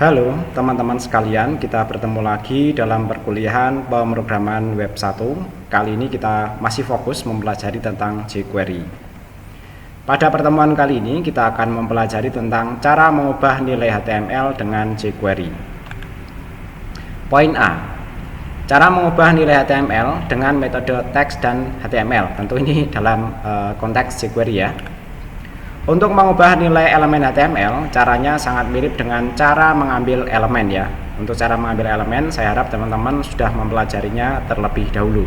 Halo teman-teman sekalian, kita bertemu lagi dalam perkuliahan pemrograman web 1. Kali ini kita masih fokus mempelajari tentang jQuery. Pada pertemuan kali ini kita akan mempelajari tentang cara mengubah nilai HTML dengan jQuery. Poin A, cara mengubah nilai HTML dengan metode text dan HTML. Tentu ini dalam konteks jQuery ya. Untuk mengubah nilai elemen HTML, caranya sangat mirip dengan cara mengambil elemen ya. Untuk cara mengambil elemen, saya harap teman-teman sudah mempelajarinya terlebih dahulu.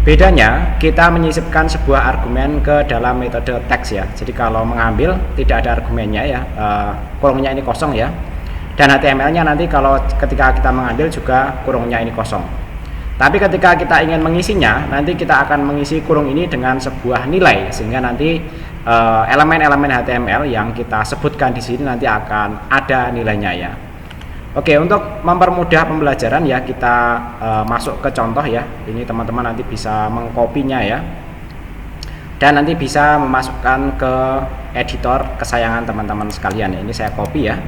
Bedanya, kita menyisipkan sebuah argumen ke dalam metode text ya. Jadi kalau mengambil, tidak ada argumennya ya, kurungnya ini kosong ya. Dan HTML-nya nanti kalau ketika kita mengambil juga kurungnya ini kosong. Tapi ketika kita ingin mengisinya, nanti kita akan mengisi kurung ini dengan sebuah nilai, sehingga nanti elemen-elemen HTML yang kita sebutkan di sini nanti akan ada nilainya ya. Oke, untuk mempermudah pembelajaran ya, kita masuk ke contoh ya. Ini teman-teman nanti bisa mengkopinya ya, dan nanti bisa memasukkan ke editor kesayangan teman-teman sekalian. Ini saya copy ya.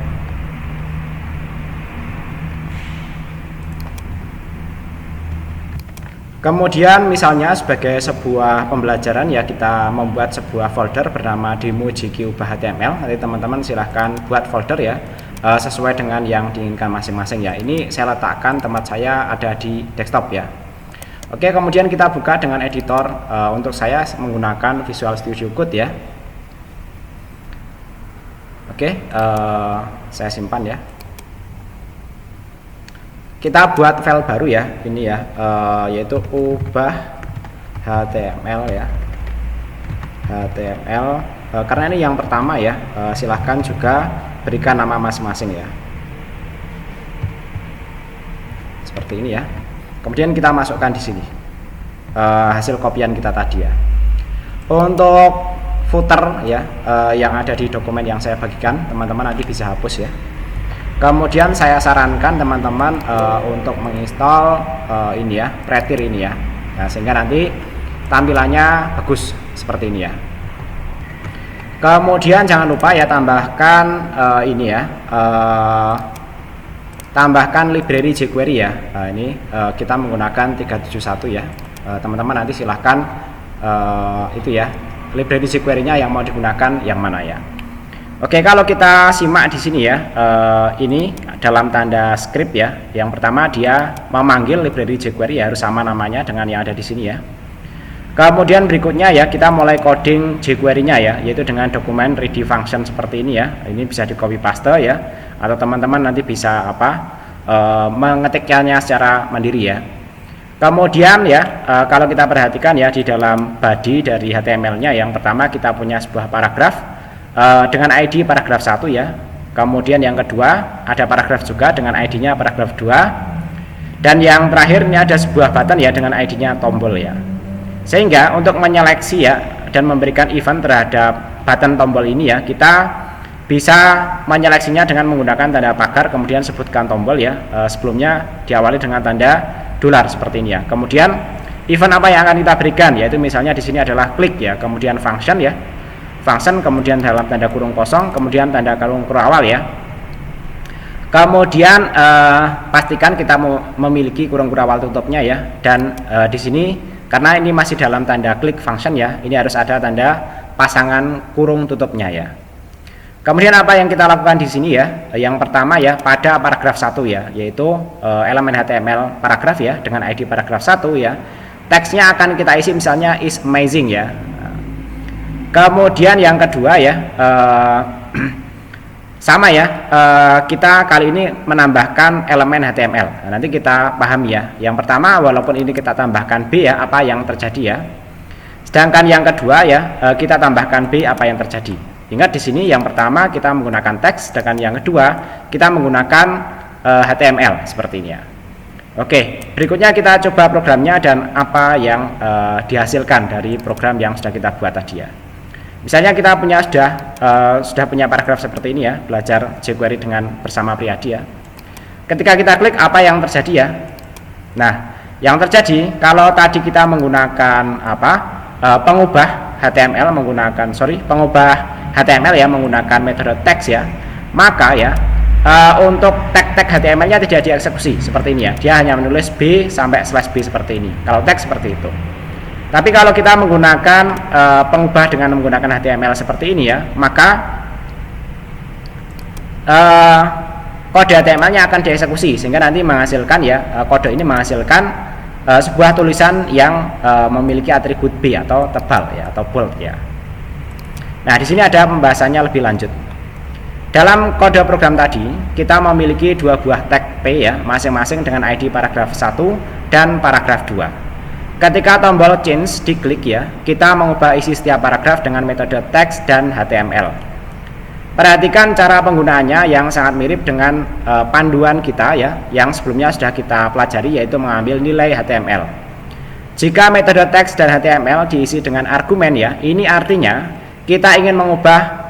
Kemudian misalnya sebagai sebuah pembelajaran ya, kita membuat sebuah folder bernama demo jq-ubah-html. Nanti teman-teman silahkan buat folder ya, sesuai dengan yang diinginkan masing-masing ya. Ini saya letakkan tempat saya ada di desktop ya. Oke, kemudian kita buka dengan editor. Untuk saya menggunakan Visual Studio Code ya. Oke, saya simpan ya. Kita buat file baru ya, ini ya, yaitu ubah HTML ya, HTML. Karena ini yang pertama ya, silahkan juga berikan nama masing-masing ya, seperti ini ya. Kemudian kita masukkan di sini hasil kopian kita tadi ya. Untuk footer ya, yang ada di dokumen yang saya bagikan, teman-teman nanti bisa hapus ya. Kemudian saya sarankan teman-teman untuk menginstal ini ya, Prettier ini ya. Nah, sehingga nanti tampilannya bagus seperti ini ya. Kemudian jangan lupa ya, tambahkan ini ya, tambahkan library jQuery ya. Nah, ini kita menggunakan 371 ya. Teman-teman nanti silahkan itu ya, library jQuery-nya yang mau digunakan yang mana ya. Oke, kalau kita simak di sini ya, ini dalam tanda script ya. Yang pertama dia memanggil library jQuery ya, harus sama namanya dengan yang ada di sini ya. Kemudian berikutnya ya, kita mulai coding jQuery-nya ya, yaitu dengan dokumen ready function seperti ini ya. Ini bisa di copy paste ya, atau teman-teman nanti bisa mengetiknya secara mandiri ya. Kemudian ya, kalau kita perhatikan ya, di dalam body dari HTML-nya yang pertama kita punya sebuah paragraf dengan ID paragraf 1 ya. Kemudian yang kedua ada paragraf juga dengan ID-nya paragraf 2. Dan yang terakhir ini ada sebuah button ya dengan ID-nya tombol ya. Sehingga untuk menyeleksi ya dan memberikan event terhadap button tombol ini ya, kita bisa menyeleksinya dengan menggunakan tanda pagar kemudian sebutkan tombol ya. Sebelumnya diawali dengan tanda dolar seperti ini ya. Kemudian event apa yang akan kita berikan, yaitu misalnya di sini adalah klik ya, kemudian function ya. Function, kemudian dalam tanda kurung kosong, kemudian tanda kurung awal ya. Kemudian pastikan kita memiliki kurung awal tutupnya ya. Dan di sini karena ini masih dalam tanda klik function ya, ini harus ada tanda pasangan kurung tutupnya ya. Kemudian apa yang kita lakukan di sini ya? Yang pertama ya, pada paragraf 1 ya, yaitu elemen HTML paragraf ya dengan ID paragraf 1 ya. Teksnya akan kita isi misalnya is amazing ya. Kemudian yang kedua ya, sama ya, kita kali ini menambahkan elemen HTML. Nah, nanti kita pahami ya. Yang pertama, walaupun ini kita tambahkan B ya, apa yang terjadi ya. Sedangkan yang kedua ya, kita tambahkan B, apa yang terjadi. Ingat di sini yang pertama kita menggunakan teks, sedangkan yang kedua kita menggunakan HTML seperti ini ya. Oke, berikutnya kita coba programnya dan apa yang dihasilkan dari program yang sudah kita buat tadi ya. Misalnya kita sudah punya paragraf seperti ini ya, belajar jQuery dengan bersama Priyadi ya. Ketika kita klik, apa yang terjadi ya? Nah, yang terjadi kalau tadi kita menggunakan pengubah HTML ya menggunakan metode text ya, maka ya untuk tag-tag HTML-nya tidak dieksekusi seperti ini ya. Dia hanya menulis B sampai /B seperti ini. Kalau tag seperti itu. Tapi kalau kita menggunakan pengubah dengan menggunakan HTML seperti ini ya, maka kode HTML-nya akan dieksekusi sehingga nanti menghasilkan ya, kode ini menghasilkan sebuah tulisan yang memiliki atribut B atau tebal ya, atau bold ya. Nah, di sini ada pembahasannya lebih lanjut. Dalam kode program tadi, kita memiliki dua buah tag P ya, masing-masing dengan ID paragraf 1 dan paragraf 2. Ketika tombol change diklik ya, kita mengubah isi setiap paragraf dengan metode text dan HTML. Perhatikan cara penggunaannya yang sangat mirip dengan panduan kita ya, yang sebelumnya sudah kita pelajari, yaitu mengambil nilai HTML. Jika metode text dan HTML diisi dengan argumen ya, ini artinya kita ingin mengubah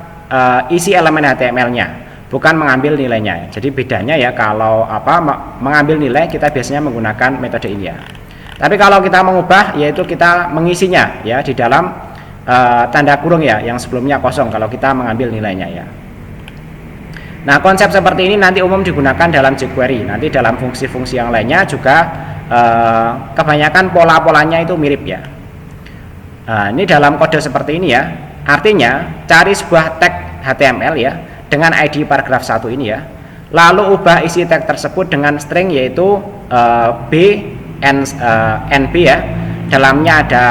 isi elemen HTML-nya, bukan mengambil nilainya. Jadi bedanya ya, kalau mengambil nilai kita biasanya menggunakan metode ini ya. Tapi kalau kita mengubah, yaitu kita mengisinya ya di dalam tanda kurung ya, yang sebelumnya kosong kalau kita mengambil nilainya ya. Nah, konsep seperti ini nanti umum digunakan dalam jQuery. Nanti dalam fungsi-fungsi yang lainnya juga kebanyakan pola-polanya itu mirip ya. Ini dalam kode seperti ini ya. Artinya cari sebuah tag HTML ya dengan ID paragraf 1 ini ya. Lalu ubah isi tag tersebut dengan string yaitu NB ya. Dalamnya ada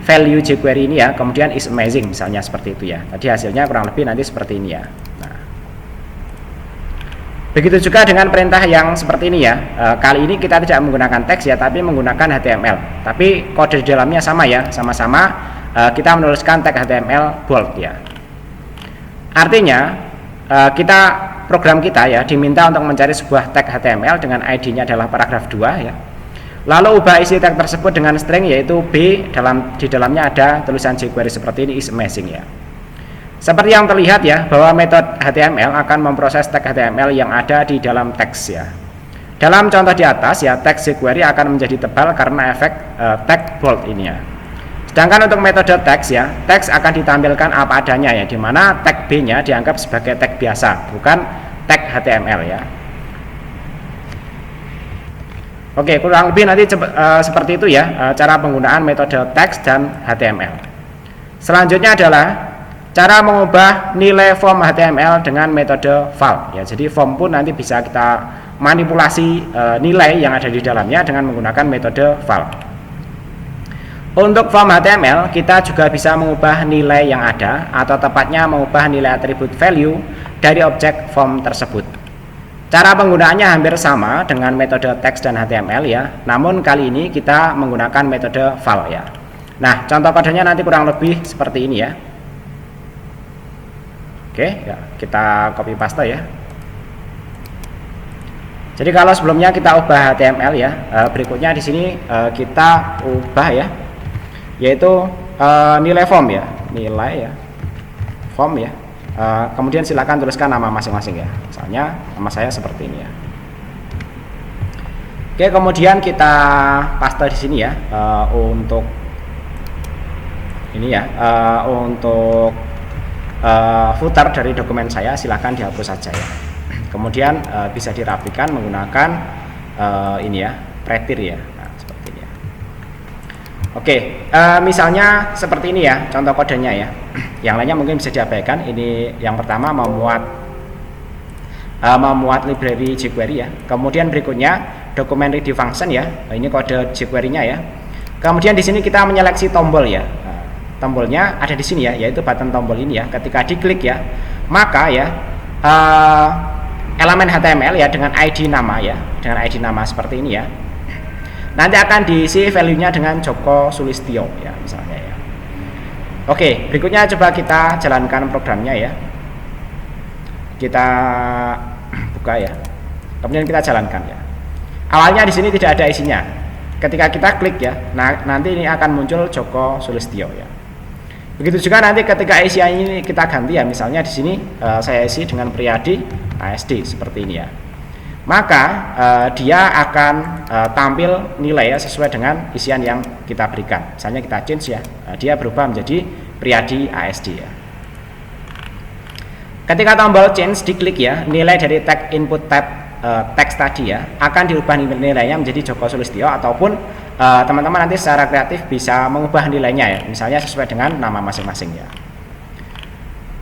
value jQuery ini ya, kemudian is amazing misalnya seperti itu ya. Tadi hasilnya kurang lebih nanti seperti ini ya. Nah, begitu juga dengan perintah yang seperti ini ya. Kali ini kita tidak menggunakan teks ya, tapi menggunakan HTML. Tapi kode di dalamnya sama ya, sama-sama kita menuliskan tag HTML bold ya. Artinya program kita ya diminta untuk mencari sebuah tag HTML dengan ID-nya adalah paragraf 2 ya. Lalu ubah isi tag tersebut dengan string yaitu B, di dalamnya ada tulisan jQuery seperti ini, is amazing ya. Seperti yang terlihat ya, bahwa metode HTML akan memproses tag HTML yang ada di dalam teks ya. Dalam contoh di atas ya, teks jQuery akan menjadi tebal karena efek tag bold ini ya. Sedangkan untuk metode text ya, text akan ditampilkan apa adanya ya, dimana tag B-nya dianggap sebagai tag biasa, bukan tag HTML ya. Oke, kurang lebih nanti seperti itu ya, cara penggunaan metode text dan HTML. Selanjutnya adalah cara mengubah nilai form HTML dengan metode val ya. Jadi form pun nanti bisa kita manipulasi nilai yang ada di dalamnya dengan menggunakan metode val. Untuk form HTML, kita juga bisa mengubah nilai yang ada, atau tepatnya mengubah nilai atribut value dari objek form tersebut. Cara penggunaannya hampir sama dengan metode text dan HTML ya, namun kali ini kita menggunakan metode val ya. Nah, contoh kodenya nanti kurang lebih seperti ini ya. Oke, ya, kita copy paste ya. Jadi kalau sebelumnya kita ubah HTML ya, berikutnya di sini kita ubah ya, yaitu nilai form ya, nilai ya, form ya. Kemudian silakan tuliskan nama masing-masing ya. Misalnya nama saya seperti ini ya. Oke, kemudian kita paste di sini ya, untuk ini ya, untuk footer dari dokumen saya silakan dihapus saja ya. Kemudian bisa dirapikan menggunakan ini ya, pretir ya. Oke, misalnya seperti ini ya, contoh kodenya ya. Yang lainnya mungkin bisa diabaikan. Ini yang pertama memuat library jQuery ya. Kemudian berikutnya dokumen ready function ya. Ini kode jQuery-nya ya. Kemudian di sini kita menyeleksi tombol ya. Tombolnya ada di sini ya, yaitu button tombol ini ya. Ketika diklik ya, maka ya elemen HTML ya dengan ID nama ya, dengan ID nama seperti ini ya. Nanti akan diisi value-nya dengan Joko Sulistyo ya misalnya ya. Oke, berikutnya coba kita jalankan programnya ya. Kita buka ya. Kemudian kita jalankan ya. Awalnya di sini tidak ada isinya. Ketika kita klik ya, nanti ini akan muncul Joko Sulistyo ya. Begitu juga nanti ketika isian ini kita ganti ya, misalnya di sini saya isi dengan Priyadi ASD seperti ini ya. Maka dia akan tampil nilai ya sesuai dengan isian yang kita berikan. Misalnya kita change ya, dia berubah menjadi Priyadi ASD ya. Ketika tombol change diklik ya, nilai dari tag input tab teks tadi ya akan diubah nilainya menjadi Joko Sulistyo, ataupun teman-teman nanti secara kreatif bisa mengubah nilainya ya, misalnya sesuai dengan nama masing-masing ya.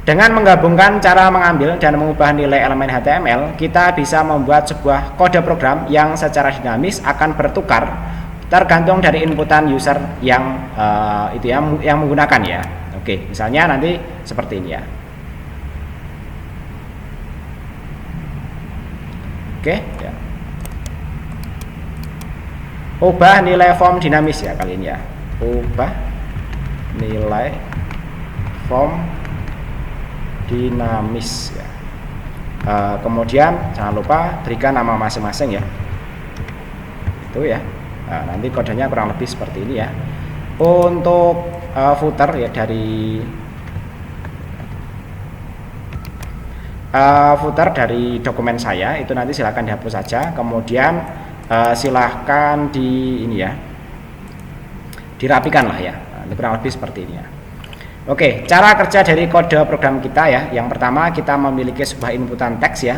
Dengan menggabungkan cara mengambil dan mengubah nilai elemen HTML, kita bisa membuat sebuah kode program yang secara dinamis akan bertukar tergantung dari inputan user yang yang menggunakan ya. Oke, misalnya nanti seperti ini ya. Oke, ya. Ubah nilai form dinamis ya kali ini ya. Ubah nilai form dinamis ya. Kemudian jangan lupa berikan nama masing-masing ya. Itu ya. Nah, nanti kodenya kurang lebih seperti ini ya. Untuk footer ya, dari footer dari dokumen saya itu nanti silahkan dihapus saja. Kemudian silahkan dirapikan lah ya. Nah, kurang lebih seperti ini ya. Oke, cara kerja dari kode program kita ya. Yang pertama, kita memiliki sebuah inputan teks ya.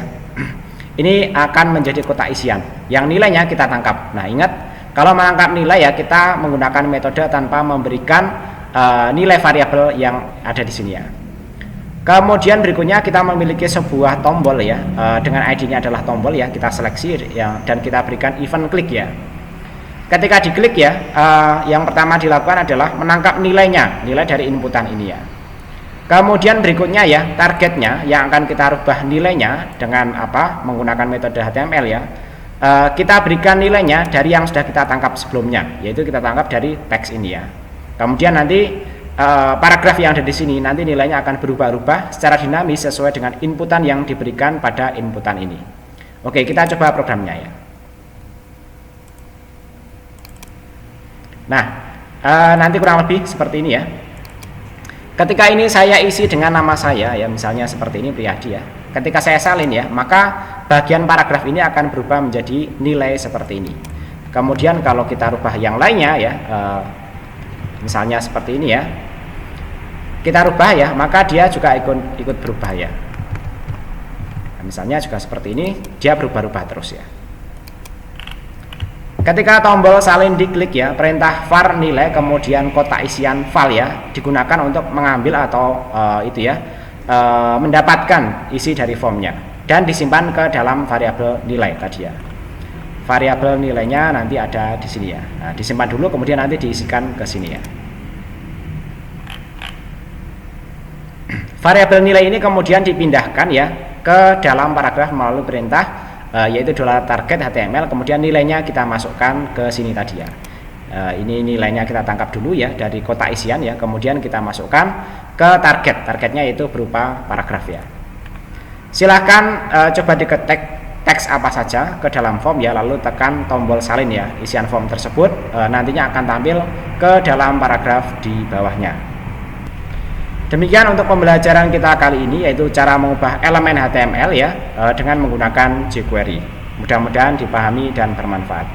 Ini akan menjadi kotak isian yang nilainya kita tangkap. Nah, ingat, kalau menangkap nilai ya kita menggunakan metode tanpa memberikan nilai variabel yang ada di sini ya. Kemudian berikutnya kita memiliki sebuah tombol ya, dengan ID-nya adalah tombol ya, kita seleksi ya, dan kita berikan event klik ya. Ketika diklik ya, yang pertama dilakukan adalah menangkap nilainya, nilai dari inputan ini ya. Kemudian berikutnya ya, targetnya yang akan kita rubah nilainya dengan menggunakan metode HTML ya. Kita berikan nilainya dari yang sudah kita tangkap sebelumnya, yaitu kita tangkap dari teks ini ya. Kemudian nanti paragraf yang ada di sini nanti nilainya akan berubah-ubah secara dinamis sesuai dengan inputan yang diberikan pada inputan ini. Oke, kita coba programnya ya. Nah, nanti kurang lebih seperti ini ya. Ketika ini saya isi dengan nama saya ya, misalnya seperti ini, Priyadi ya. Ketika saya salin ya, maka bagian paragraf ini akan berubah menjadi nilai seperti ini. Kemudian kalau kita rubah yang lainnya ya, misalnya seperti ini ya, kita rubah ya, maka dia juga ikut berubah ya. Nah, misalnya juga seperti ini, dia berubah-ubah terus ya. Ketika tombol salin diklik ya, perintah var nilai kemudian kotak isian file ya digunakan untuk mengambil atau mendapatkan isi dari formnya dan disimpan ke dalam variabel nilai tadi ya. Variabel nilainya nanti ada di sini ya. Nah, disimpan dulu kemudian nanti diisikan ke sini ya. Variabel nilai ini kemudian dipindahkan ya ke dalam paragraf melalui perintah yaitu $target HTML, kemudian nilainya kita masukkan ke sini tadi ya. Ini nilainya kita tangkap dulu ya dari kotak isian ya, kemudian kita masukkan ke targetnya yaitu berupa paragraf ya. Silahkan coba diketik teks apa saja ke dalam form ya, lalu tekan tombol salin ya, isian form tersebut nantinya akan tampil ke dalam paragraf di bawahnya. Demikian untuk pembelajaran kita kali ini, yaitu cara mengubah elemen HTML ya dengan menggunakan jQuery. Mudah-mudahan dipahami dan bermanfaat.